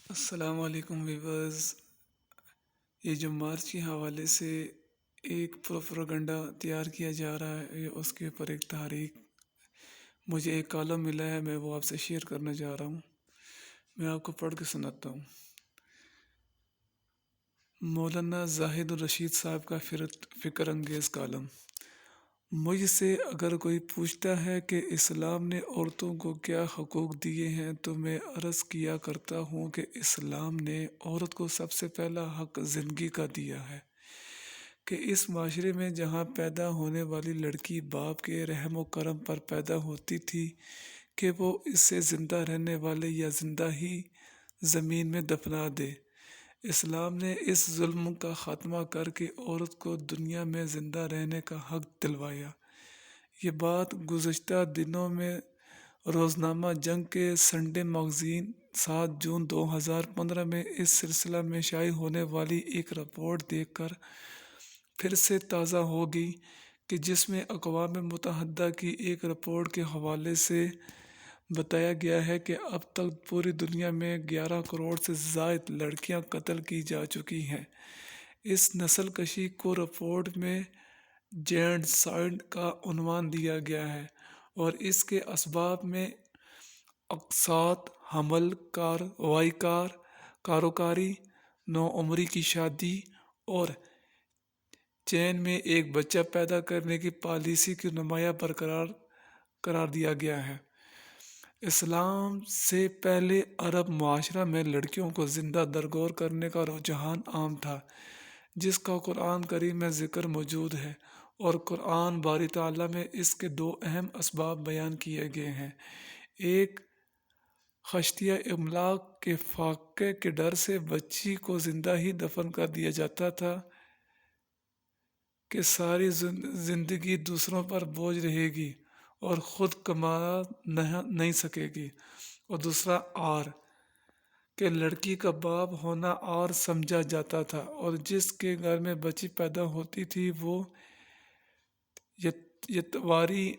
السلام علیکم ویورز، یہ جو مارچ کے حوالے سے ایک پروپیگنڈا تیار کیا جا رہا ہے، اس کے اوپر ایک تحریک مجھے ایک کالم ملا ہے، میں وہ آپ سے شیئر کرنا چاہ رہا ہوں۔ میں آپ کو پڑھ کے سناتا ہوں۔ مولانا زاہد الرشید صاحب کا فکر انگیز کالم۔ مجھ سے اگر کوئی پوچھتا ہے کہ اسلام نے عورتوں کو کیا حقوق دیے ہیں تو میں عرض کیا کرتا ہوں کہ اسلام نے عورت کو سب سے پہلا حق زندگی کا دیا ہے کہ اس معاشرے میں جہاں پیدا ہونے والی لڑکی باپ کے رحم و کرم پر پیدا ہوتی تھی کہ وہ اس سے زندہ رہنے والے یا زندہ ہی زمین میں دفنا دے۔ اسلام نے اس ظلم کا خاتمہ کر کے عورت کو دنیا میں زندہ رہنے کا حق دلوایا۔ یہ بات گزشتہ دنوں میں روزنامہ جنگ کے سنڈے میگزین 7 جون 2015 میں اس سلسلہ میں شائع ہونے والی ایک رپورٹ دیکھ کر پھر سے تازہ ہو گئی کہ جس میں اقوام متحدہ کی ایک رپورٹ کے حوالے سے بتایا گیا ہے کہ اب تک پوری دنیا میں 11 کروڑ سے زائد لڑکیاں قتل کی جا چکی ہیں۔ اس نسل کشی کو رپورٹ میں جینڈسائڈ کا عنوان دیا گیا ہے اور اس کے اسباب میں اقساط، حمل، کاروکاری، نوعمری کی شادی اور چین میں ایک بچہ پیدا کرنے کی پالیسی کی نمایاں برقرار قرار دیا گیا ہے۔ اسلام سے پہلے عرب معاشرہ میں لڑکیوں کو زندہ درگور کرنے کا رجحان عام تھا، جس کا قرآن کریم میں ذکر موجود ہے، اور قرآن باری تعالیٰ میں اس کے 2 اہم اسباب بیان کیے گئے ہیں۔ ایک، خشیہ املاک کے فاقے کے ڈر سے بچی کو زندہ ہی دفن کر دیا جاتا تھا کہ ساری زندگی دوسروں پر بوجھ رہے گی اور خود کما نہیں سکے گی، اور دوسرا آر کہ لڑکی کا باپ ہونا آر سمجھا جاتا تھا، اور جس کے گھر میں بچی پیدا ہوتی تھی وہ یتواری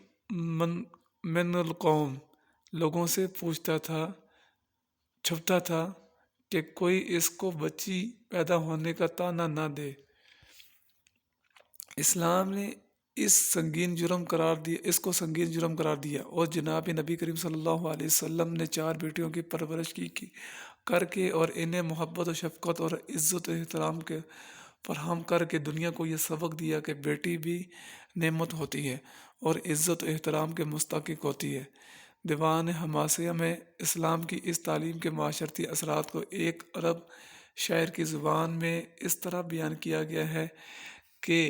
من القوم لوگوں سے پوچھتا تھا، چھپتا تھا کہ کوئی اس کو بچی پیدا ہونے کا طعنہ نہ دے۔ اسلام نے اس کو سنگین جرم قرار دیا، اور جناب نبی کریم صلی اللہ علیہ وسلم نے 4 بیٹیوں کی پرورش کی کر کے اور انہیں محبت و شفقت اور عزت و احترام کے فراہم کر کے دنیا کو یہ سبق دیا کہ بیٹی بھی نعمت ہوتی ہے اور عزت و احترام کے مستحق ہوتی ہے۔ دیوان حماسیہ میں اسلام کی اس تعلیم کے معاشرتی اثرات کو ایک عرب شاعر کی زبان میں اس طرح بیان کیا گیا ہے کہ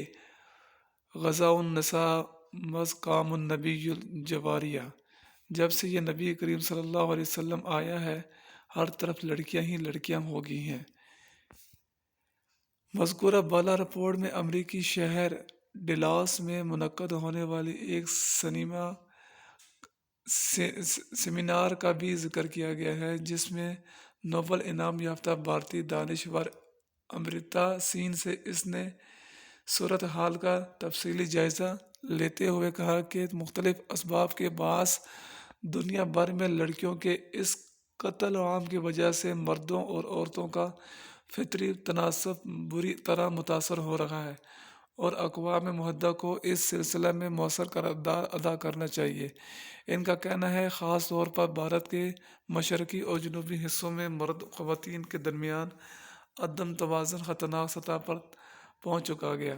غزا النساء مذ قام النبی الجواریہ، جب سے یہ نبی کریم صلی اللہ علیہ وسلم آیا ہے ہر طرف لڑکیاں ہی لڑکیاں ہو گئی ہیں۔ مذکورہ بالا رپورٹ میں امریکی شہر ڈلاس میں منعقد ہونے والی ایک سیمینار کا بھی ذکر کیا گیا ہے، جس میں نوبل انعام یافتہ بھارتی دانشور امرتا سین سے اس نے صورتحال کا تفصیلی جائزہ لیتے ہوئے کہا کہ مختلف اسباب کے باعث دنیا بھر میں لڑکیوں کے اس قتل عام کی وجہ سے مردوں اور عورتوں کا فطری تناسب بری طرح متاثر ہو رہا ہے، اور اقوام متحدہ کو اس سلسلے میں مؤثر کردار ادا کرنا چاہیے۔ ان کا کہنا ہے خاص طور پر بھارت کے مشرقی اور جنوبی حصوں میں مرد و خواتین کے درمیان عدم توازن خطرناک سطح پر پہنچ چکا گیا،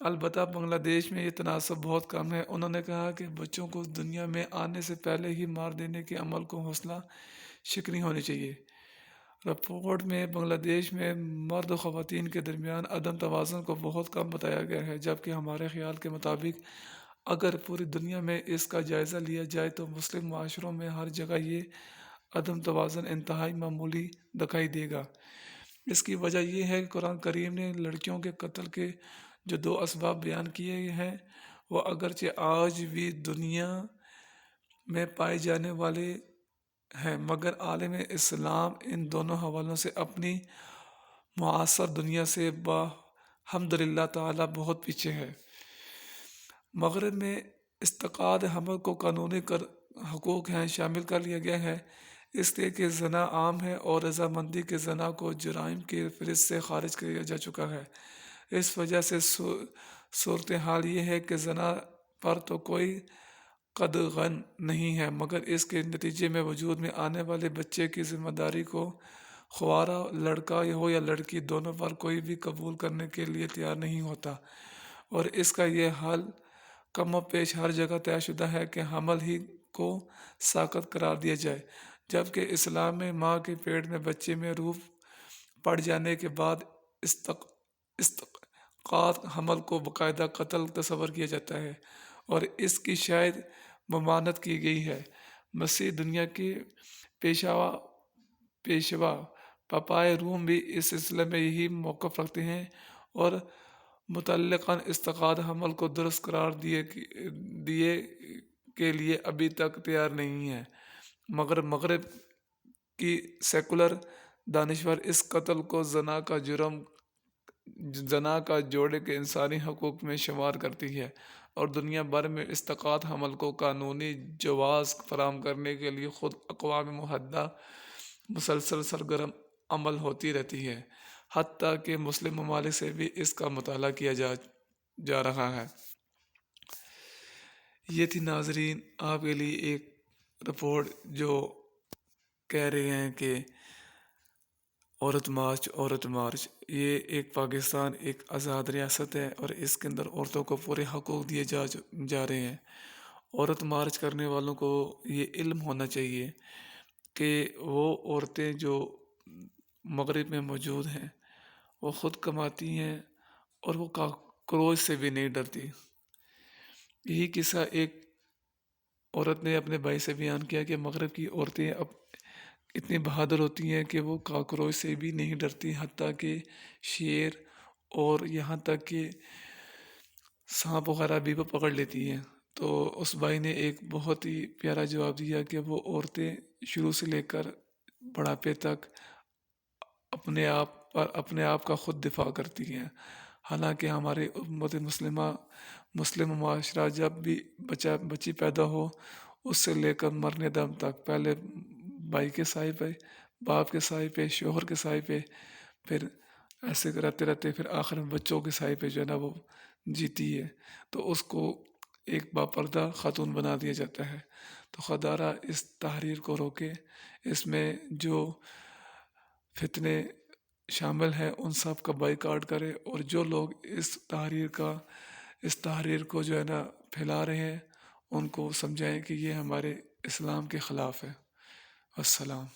البتہ بنگلہ دیش میں یہ تناسب بہت کم ہے۔ انہوں نے کہا کہ بچوں کو دنیا میں آنے سے پہلے ہی مار دینے کے عمل کو حوصلہ شکنی ہونی چاہیے۔ رپورٹ میں بنگلہ دیش میں مرد و خواتین کے درمیان عدم توازن کو بہت کم بتایا گیا ہے، جبکہ ہمارے خیال کے مطابق اگر پوری دنیا میں اس کا جائزہ لیا جائے تو مسلم معاشروں میں ہر جگہ یہ عدم توازن انتہائی معمولی دکھائی دے گا۔ اس کی وجہ یہ ہے کہ قرآن کریم نے لڑکیوں کے قتل کے جو 2 اسباب بیان کیے ہیں وہ اگرچہ آج بھی دنیا میں پائے جانے والے ہیں، مگر عالم اسلام ان دونوں حوالوں سے اپنی معاصر دنیا سے الحمدللہ تعالی بہت پیچھے ہے۔ مغرب میں استعداد حمل کو قانونی حقوق ہیں شامل کر لیا گیا ہے۔ اس لیے کہ زنا عام ہے اور رضامندی کے زنا کو جرائم کی فہرست سے خارج کیا جا چکا ہے۔ اس وجہ سے صورتحال یہ ہے کہ زنا پر تو کوئی قدغن نہیں ہے، مگر اس کے نتیجے میں وجود میں آنے والے بچے کی ذمہ داری کو خوارا لڑکا ہو یا لڑکی دونوں پر کوئی بھی قبول کرنے کے لیے تیار نہیں ہوتا، اور اس کا یہ حل کم و بیش ہر جگہ طے شدہ ہے کہ حمل ہی کو ساقط قرار دیا جائے، جبکہ اسلام میں ماں کے پیٹ میں بچے میں روح پڑ جانے کے بعد اسقاط حمل کو باقاعدہ قتل تصور کیا جاتا ہے اور اس کی شاید ممانعت کی گئی ہے۔ مسیح دنیا کے پیشوا پاپائے روم بھی اس سلسلے میں یہی موقف رکھتے ہیں اور متعلقاً اسقاط حمل کو درست قرار دیے کے لیے ابھی تک تیار نہیں ہے، مگر مغرب کی سیکولر دانشور اس قتل کو زنا کا جوڑے کے انسانی حقوق میں شمار کرتی ہے اور دنیا بھر میں اسقاط حمل کو قانونی جواز فراہم کرنے کے لیے خود اقوام متحدہ مسلسل سرگرم عمل ہوتی رہتی ہے، حتیٰ کہ مسلم ممالک سے بھی اس کا مطالعہ کیا جا رہا ہے۔ یہ تھی ناظرین آپ کے لیے ایک رپورٹ جو کہہ رہے ہیں کہ عورت مارچ یہ ایک پاکستان ایک آزاد ریاست ہے اور اس کے اندر عورتوں کو پورے حقوق دیے جا رہے ہیں۔ عورت مارچ کرنے والوں کو یہ علم ہونا چاہیے کہ وہ عورتیں جو مغرب میں موجود ہیں وہ خود کماتی ہیں اور وہ کاکروچ سے بھی نہیں ڈرتی۔ یہی قصہ ایک عورت نے اپنے بھائی سے بیان کیا کہ مغرب کی عورتیں اب اتنی بہادر ہوتی ہیں کہ وہ کاکروچ سے بھی نہیں ڈرتی، حتیٰ کہ شیر اور یہاں تک کہ سانپ وغیرہ بھی وہ پکڑ لیتی ہیں۔ تو اس بھائی نے ایک بہت ہی پیارا جواب دیا کہ وہ عورتیں شروع سے لے کر بڑھاپے تک اپنے آپ کا خود دفاع کرتی ہیں، حالانکہ ہمارے امت مسلم معاشرہ جب بھی بچی پیدا ہو اس سے لے کر مرنے دم تک پہلے بھائی کے سائے پہ، باپ کے سائے پہ، شوہر کے سائے پہ، پھر ایسے رہتے رہتے پھر آخر میں بچوں کے سائے پہ جو ہے نا وہ جیتی ہے، تو اس کو ایک باپردہ خاتون بنا دیا جاتا ہے۔ تو خدا را اس تحریر کو روکے، اس میں جو فتنے شامل ہیں ان سب کا بائیکاٹ کرے، اور جو لوگ اس تحریر کو جو ہے نا پھیلا رہے ہیں ان کو سمجھائیں کہ یہ ہمارے اسلام کے خلاف ہے۔ السلام۔